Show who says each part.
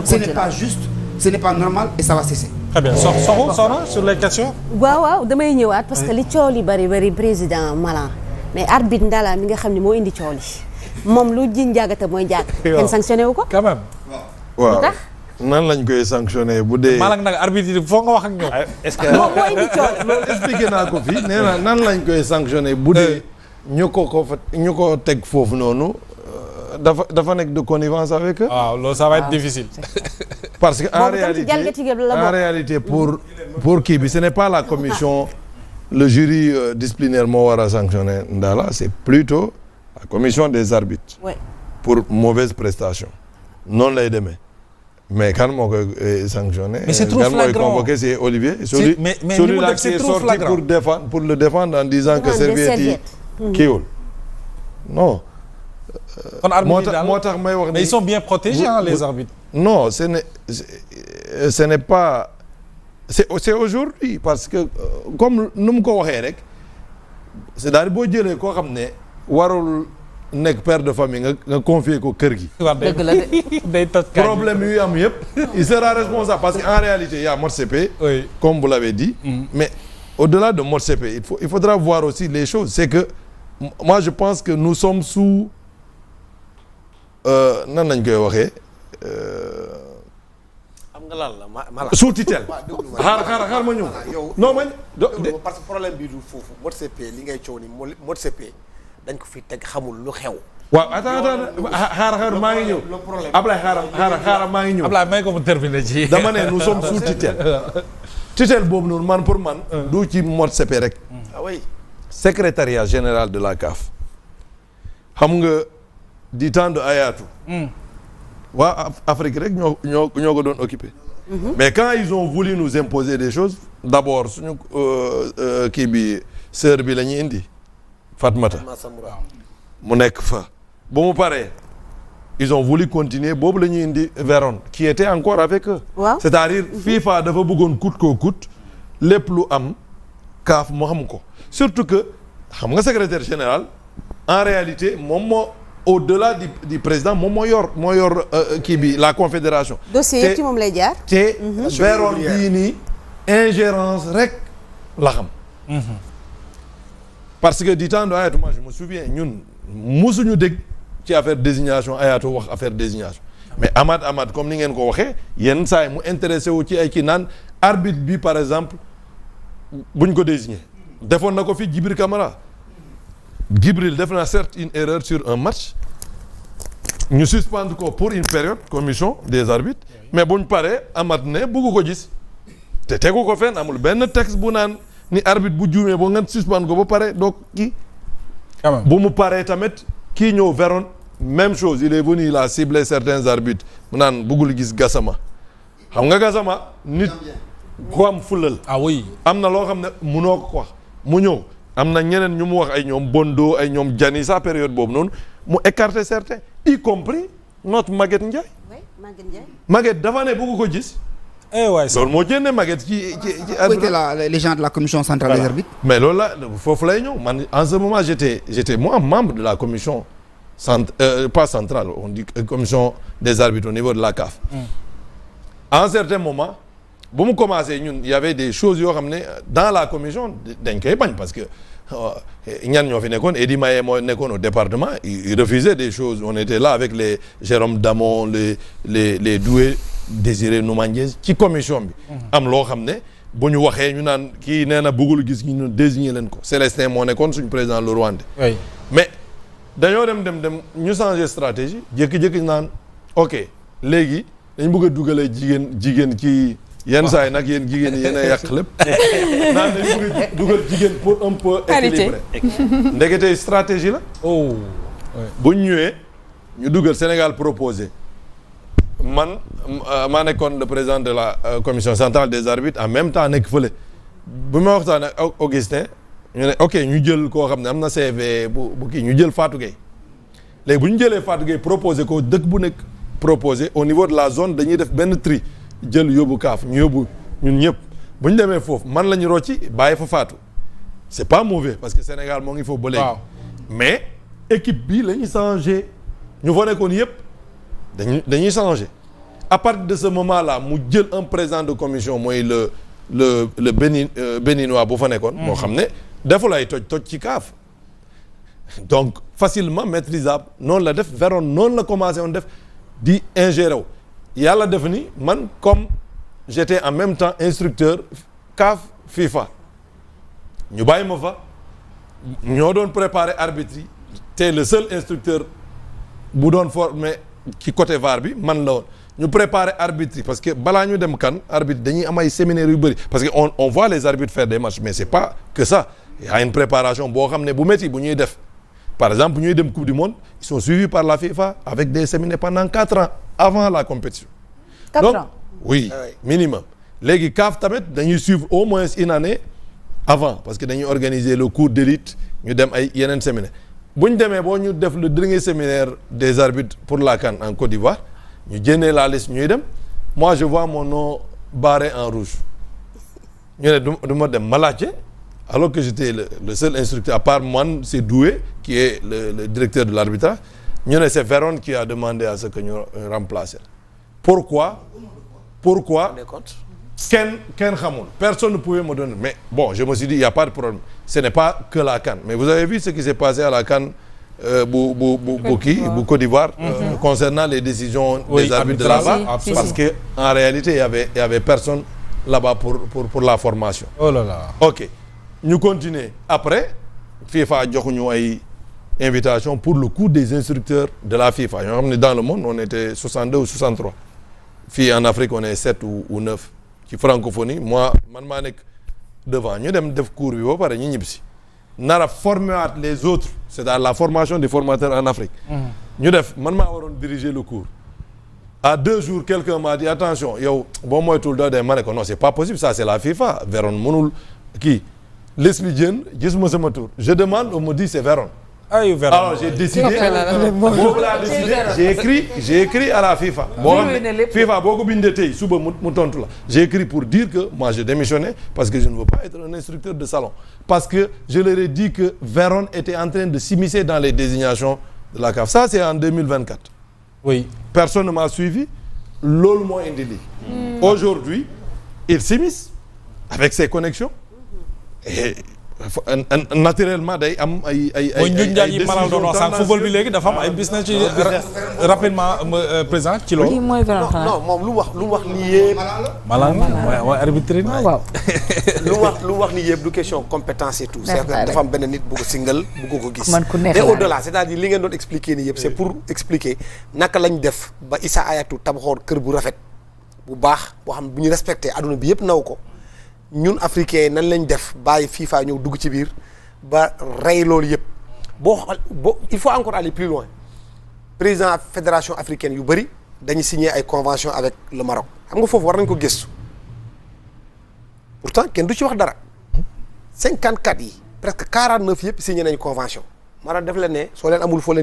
Speaker 1: ce n'est pas juste, ce n'est pas normal et ça va cesser.
Speaker 2: Très bien Soxna sur les questions.
Speaker 3: waaw damay ñëwaat parce que li coow li bari président Malang mais arbitre Ndala mi nga xam ne moo indi coow li moom lu ji njàggate mooy jàgg. kenn sanctionné wu ko.
Speaker 2: quand même.
Speaker 4: waaw nan lañ koy sanctionné bu dee.
Speaker 2: Malang nag arbitre yi foo nga wax ak ñoom.
Speaker 4: est-ce que
Speaker 3: moo indi coow.
Speaker 4: loolu expliqué naa ko fii nee na nan lañ koy sanctionné bu dee ñu ko teg foofu noonu dafa nekk de connivence avec eux.
Speaker 2: waaw loolu ça va être difficile.
Speaker 4: parce que en réalité pour kii bi ce n'est pas la commission le jury disciplinaire moo war a sanctionner Ndala c'est plutôt la commission des arbitres.
Speaker 3: Ouais.
Speaker 4: pour mauvaise prestation noonu lay demee. mais kan moo koy sanctionné.
Speaker 2: mais c'est trop flagrant
Speaker 4: kan mooy convoqué c'est Olivier.
Speaker 2: mais
Speaker 4: celui-là qui est sorti pour le défendre en disant que serviette yi kiiwul non.
Speaker 2: kon arbitre yi daal
Speaker 4: moo tax may wax ni
Speaker 2: mais ils sont bien protégés les arbitres.
Speaker 4: non ce n'est pas c'est aujourd'hui parce que comme nu mu ko waxee rek c'est-à-dire boo jëlee koo xam ne warul nekk père de famille nga confier ko kër gi.
Speaker 3: dëgg la
Speaker 2: day toj
Speaker 4: problème yu am yëpp il sera responsable parce que en réalité il y a Motsepe. Oui. Comme vous l'avez dit. Mais au-delà de Motsepe il faudra voir aussi les choses c'est que moi je pense que nous sommes sous nan lañ koy waxee.
Speaker 5: xam nga lan la
Speaker 4: sous tutelle. xaar ma ñëw. non man
Speaker 5: parce que problème bi du foofu Motsepe li ngay coow ni Motsepe dañ ko fi teg xamul lu xew.
Speaker 4: waaw attends xaar maa ngi ñëw. Ablaye xaar maa ngi ñëw.
Speaker 2: Ablaye may ko mu terminer ci.
Speaker 4: dama ne nous sommes sous tutelle. tutelle boobu noonu man pour man. du ci Motsepe rek.
Speaker 5: ah oui.
Speaker 4: secrétariat général de la CAF. xam nga du temps de Hayatou. waa Afrique rek ñoo ko doon occupé. mais quand ils ont voulu nous imposer des choses d'abord suñu kii bi sœur bi la ñuy indi Fatmata mu nekk fa ba mu paree ils ont voulu continuer boobu la ñuy indi Véron qui était encore avec eux. Wow. C'est-à-dire FIFA dafa bëggoon coûte que coûte lépp lu am CAF moo xam ko surtout que xam nga secrétaire général en réalité moom moo au-delà du président moom moo yor kii bi la confédération.
Speaker 3: dossier yëpp ci moom lay jaar.
Speaker 4: te Véron bii nii ingérence rek la xam. parce que du temps de Hayatou moi je me souviens ñun musuñu dégg ci affaire désignation Hayatou wax affaire désignation mais Amad comme ni ngeen ko waxee yenn saa yi mu intéressé wu ci ay kii naan arbitre bi par exemple buñ ko désigné defoon na ko fi Djibril Camara. Djibril def na certes une erreur sur un match ñu suspendre ko pour une période commission des arbitres mais buñ paree amat ne bëggu ko gis te tegu ko fenn amul benn texte bu naan ni arbitre bu juumee boo nga suspendre ko ba pare donc kii bu mu paree tamit kii ñëw Véron même chose il est venu il a ciblé certains arbitres mu naan bëggul gis Gassama xam nga Gassama nit ko am fulal
Speaker 2: ah oui
Speaker 4: am na loo xam ne munoo ko wax mu ñëw am na ñeneen ñu mu wax ay ñoom Bondo ay ñoom Diani sa période boobu noonu mu écarter certains y compris notre Maguette Ndiaye.
Speaker 3: oui Maguette Ndiaye.
Speaker 4: Maguette dafa ne bëgg ko gis. loolu moo génne Maguette ci.
Speaker 1: Où étaient les gens de la commission centrale des arbitres.
Speaker 4: mais loolu la foofu lay ñëw man en ce moment j'étais moi membre de la commission pas centrale on dit commission des arbitres au niveau de la CAF. à un certain moment bu mu commencé ñun y avait des choses yoo xam ne dans la commission dañ koy bañ parce que ñan ñoo fi nekkoon Eddy Maye moo nekkoon au département il refusait des choses on était là avec les Jérôme Damon les Doué Désiré Noumandiez ci commission bi. am loo xam ne bu ñu waxee ñu naan kii nee na bëggul gis ñu désigner leen ko Célestin moo nekkoon suñu président le Rwandais.
Speaker 2: oui
Speaker 4: mais dañoo dem ñu changer stratégie jékki-jékki naan ok léegi dañ bëgg a dugalee jigéen ci. yenn saa yi nag yéen jigéen ñi yéen a yàq lépp naan dañ bëgg dugal jigéen pour un peu équilibrer ndekete stratégie la bu ñu ñëwee ñu dugal Sénégal proposé man maa nekkoon le président de la commission centrale des arbitres en même temps nekk fële bu ma waxtaan ak Augustin ñu ne ok ñu jël koo xam ne am na CV bu kii ñu jël Fatou Gueye léegi bu ñu jëlee Fatou Gueye proposé ko dëkk bu nekk proposé au niveau de la zone dañuy def benn tri jël yóbbu kaaf ñu yóbbu ñun ñëpp bu ñu demee foofu man la ñu rocci bàyyi fa faatu c'est pas mauvais parce que Sénégal moo ngi foofu ba léegi. mais équipe bi la ñu changé ñu fa nekkoon yëpp dañuy changé à partir de ce moment-là mu jël un président de commission mooy le béninois bu fa nekkoon. moo xam ne deful ay toj ci CAF. donc facilement maîtrisable noonu la def Véron noonu la commencé woon def di ingérer wu yàlla def ni man comme j'étais en même temps instructeur CAF FIFA ñu bàyyi ma fa ñoo doon préparer arbitre yi te le seul instructeur bu doon formé ci côté VAR bi man la woon ñu préparer arbitre yi parce que balaa ñu dem kan arbitre dañuy am ay séminaires yu bëri parce que on voit les arbitres faire des matchs mais c'est pas que ça il y a une préparation boo xam ne bu métti bu ñuy def par exemple bu ñuy dem coupe du monde ils sont suivis par la FIFA avec des séminaires pendant 4 ans avant la compétition.
Speaker 3: 4 ans
Speaker 4: oui minimum. léegi CAF tamit dañuy suivre au moins une année avant parce que dañuy organiser le cours d'élite ñu dem ay yeneen séminaire bu ñu demee boo ñu def le dernier séminaire des arbitres pour la CAN en Côte d'Ivoire ñu génnee la liste ñuy dem moi je vois mon nom barré en rouge ñu ne du ma dem ma laajte alors que j'étais le seul instructeur à part man c'est Doué qui est le directeur de l'arbitrage ñu ne c'est Véron qui a demandé à ce que ñu remplacer pourquoi kenn xamul personne ne pouvait me donner mais bon je me suis dit il y a pas de problème ce n'est pas que la CAN mais vous avez vu ce qui s'est passé à la CAN bu Côte d'Ivoire concernant les décisions des arbitres de là-bas parce que en réalité il y avait personne là-bas pour la formation.
Speaker 2: Oh là là.
Speaker 4: OK ñu continuer après FIFA joxuñu ay invitation pour le cours des instructeurs de la FIFA ñoo xam ne dans le monde on était 62 ou 63 fii en Afrique on est 7 ou 9 ci francophonie man maa nekk devant ñu dem def cours bi ba pare ñu ñibbisi nara former waat les autres c'est-à-dire la formation des formateurs en Afrique ñu def man maa waroon diriger le cours à 2 jours quelqu'un m'a dit attention yow boo moytul doo dem ma ne ko non c'est pas possible ça c'est la FIFA Véron mënul kii l'esprit Diène gisuma sama tour je demande on me dit c'est Véron
Speaker 2: ay Véron
Speaker 4: alors j'ai décidé boobu laa décidé j'ai écrit à la FIFA boo xam ne FIFA boo ko bindee tey suba mu tontu la j'ai écrit pour dire que moi je démissionnais parce que je ne veux pas être un instructeur de salon parce que je leur ai dit que Véron était en train de s'immiscer dans les désignations de la CAF ça c'est en 2024
Speaker 2: oui
Speaker 4: personne ne m'a suivi loolu moo indi lii aujourd'hui il s'immisce avec ses connexions et naturellement day am ay
Speaker 2: mooy ñun ñaar yi maanaam doon wax sànq football bi léegi dafa am ay business ci rapidement président ci loolu.
Speaker 3: mooy Véron xanaa
Speaker 5: non moom lu mu wax nii yëpp.
Speaker 2: maanaam mooy arbitre
Speaker 3: waaw.
Speaker 5: lu mu wax nii yëpp du question compétence et tout. c'est que dafa am benn nit bu ko singal bu ko gis.
Speaker 3: man ku neex
Speaker 5: mais au-delà c'est-à-dire li ngeen doon expliquer nii yëpp c'est pour expliquer naka lañ def ba Issa Hayatou tabaxoon kër bu rafet bu baax boo xam ne bu ñu respecté adduna bi yëpp naw ko. ñun africains nan lañ def bàyyi FIFA ñëw dugg ci biir ba rey loolu yëpp boo il faut encore aller plus loin président fédération africaine yu bëri dañu signé ay convention avec le Maroc xam nga foofu war nañ ko gëstu pourtant kenn du ci wax dara 54 yi presque 49 yëpp signé nañ convention Maroc def leen ne soo leen amul foo leen